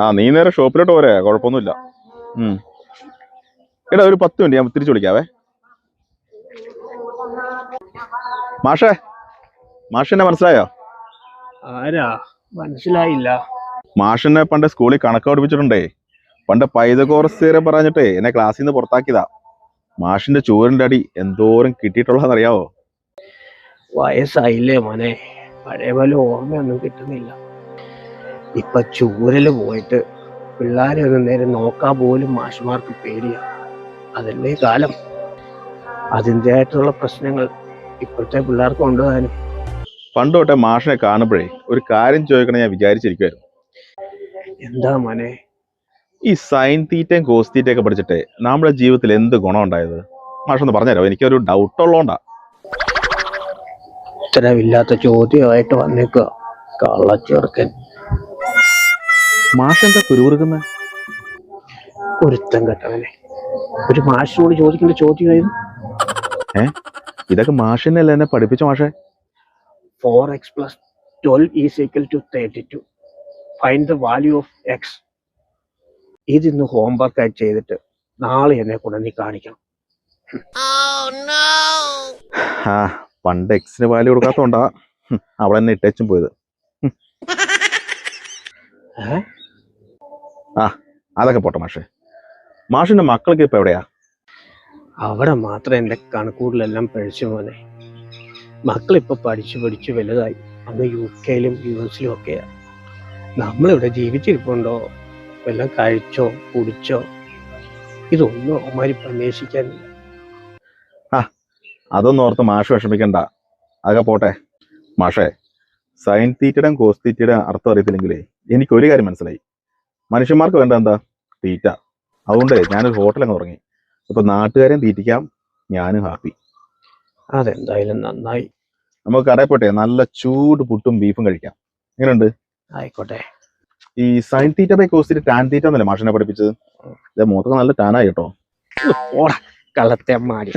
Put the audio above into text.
ആ നീ നേരെ ഷോപ്പിലോട്ട് പോരെ, കുഴപ്പമൊന്നുമില്ല. എടാ ഒരു 10 മിനിറ്റ് ഞാൻ തിരിച്ചു വിളിക്കാവേ. മാഷേ, മാഷിനെ മനസ്സിലായോ? ആരാ? മനസ്സിലായില്ല. മാഷിനെ പണ്ട് സ്കൂളിൽ കണക്ക് പഠിപ്പിച്ചിട്ടുണ്ടേ. പണ്ട് പൈതകോറസ് പറഞ്ഞിട്ടേ എന്നെ ക്ലാസ്സിൽ നിന്ന് പുറത്താക്കിയതാ. മാഷിന്റെ ചോറിന്റെ അടി എന്തോരം കിട്ടിയിട്ടുള്ളതെന്ന് അറിയാവോ? വയസ്സായില്ലേ മോനെ, പഴയ പോലെ ഓർമ്മയൊന്നും കിട്ടുന്നില്ല. ഇപ്പൊ ചൂരല് പോയിട്ട് പിള്ളേരെ ഒന്ന് നേരെ നോക്കാൻ പോലും മാഷുമാർക്ക് പേടിയാ. അതല്ലേ കാലം. അതിൻ്റെതായിട്ടുള്ള പ്രശ്നങ്ങൾ ഇപ്പോഴത്തെ പിള്ളേർക്ക് കൊണ്ടുപോകാനും. പണ്ട് തൊട്ടേ മാഷിനെ കാണുമ്പോഴേ ഒരു കാര്യം ചോദിക്കണം ഞാൻ വിചാരിച്ചിരിക്കുവായിരുന്നു. എന്താ മോനെ? ഈ സൈൻ തീറ്റയും കോസ് തീറ്റയും ഒക്കെ പഠിച്ചിട്ടേ നമ്മുടെ ജീവിതത്തിൽ എന്ത് ഗുണം ഉണ്ടായത്? മാഷൊന്ന് പറഞ്ഞുതരാമോ? എനിക്കൊരു ഡൗട്ട് ഉള്ളതുകൊണ്ടാ. ഉത്തരവില്ലാത്ത ചോദ്യമായിട്ട് വന്നേക്കുക കള്ളച്ചെറുക്കൻ. മാഷ് എന്താ കുരുകുറുക്കുന്ന? ഒരുത്തം കേട്ടവനെ. ഒരു മാഷിനോട് ചോദിക്കേണ്ട ചോദ്യമായിരുന്നു. ഇതൊക്കെ മാഷിനല്ല എന്നെ പഠിപ്പിച്ച മാഷേ. 4x + 12 = 32. Find the value of X. ഇതിന്ന് ഹോംവർക്ക് ആയിട്ട് ചെയ്തിട്ട് നാളെ എന്നെ കൊണ്ട് നീ കാണിക്കണം. ആ പണ്ട് എക്സിന് വാല്യൂ കൊടുക്കാത്തോണ്ടാ അവൾ എന്നെ ഇട്ടേച്ചും പോയത്. ആ അതൊക്കെ പോട്ടെ മാഷേ. മാഷിന്റെ മക്കൾക്ക് ഇപ്പൊ എവിടെയാ? അവിടെ മാത്രം എന്റെ കണക്കൂടിലെല്ലാം പഴിച്ചു മോനെ. മക്കളിപ്പൊ പഠിച്ചു വലുതായി. അന്ന് UK-ലും US-ലും ഒക്കെയാ. നമ്മളിവിടെ ജീവിച്ചിരിപ്പുണ്ടോ? വല്ലതും കഴിച്ചോ കുടിച്ചോ? ഇതൊന്നും അവന്മാരിപ്പം അന്വേഷിക്കാനില്ല. അതൊന്നും ഓർത്ത് മാഷ് വിഷമിക്കണ്ട. അതൊക്കെ പോട്ടെ മാഷേ. സൈൻ തീറ്റയുടെയും കോസ് തീറ്റയുടെയും അർത്ഥം അറിയത്തില്ലെങ്കിലേ എനിക്കൊരു കാര്യം മനസ്സിലായി. മനുഷ്യന്മാർക്ക് വേണ്ട എന്താ? തീറ്റ. അതുകൊണ്ട് ഞാനൊരു ഹോട്ടൽ അങ്ങ് തുടങ്ങി. അപ്പൊ നാട്ടുകാരെയും തീറ്റിക്കാം, ഞാനും ഹാപ്പി. അതെന്തായാലും നന്നായി. നമുക്ക് കടയിൽ പോട്ടെ, നല്ല ചൂട് പുട്ടും ബീഫും കഴിക്കാം. എങ്ങനെയുണ്ട്? ആയിക്കോട്ടെ. ഈ sine theta by cos theta tan theta എന്നല്ലേ മാഷിനെ പഠിപ്പിച്ചത്? മുഖത്തൊക്കെ നല്ല ടാനായി കേട്ടോ. ഓടാ കള്ളത്തെ മാടി.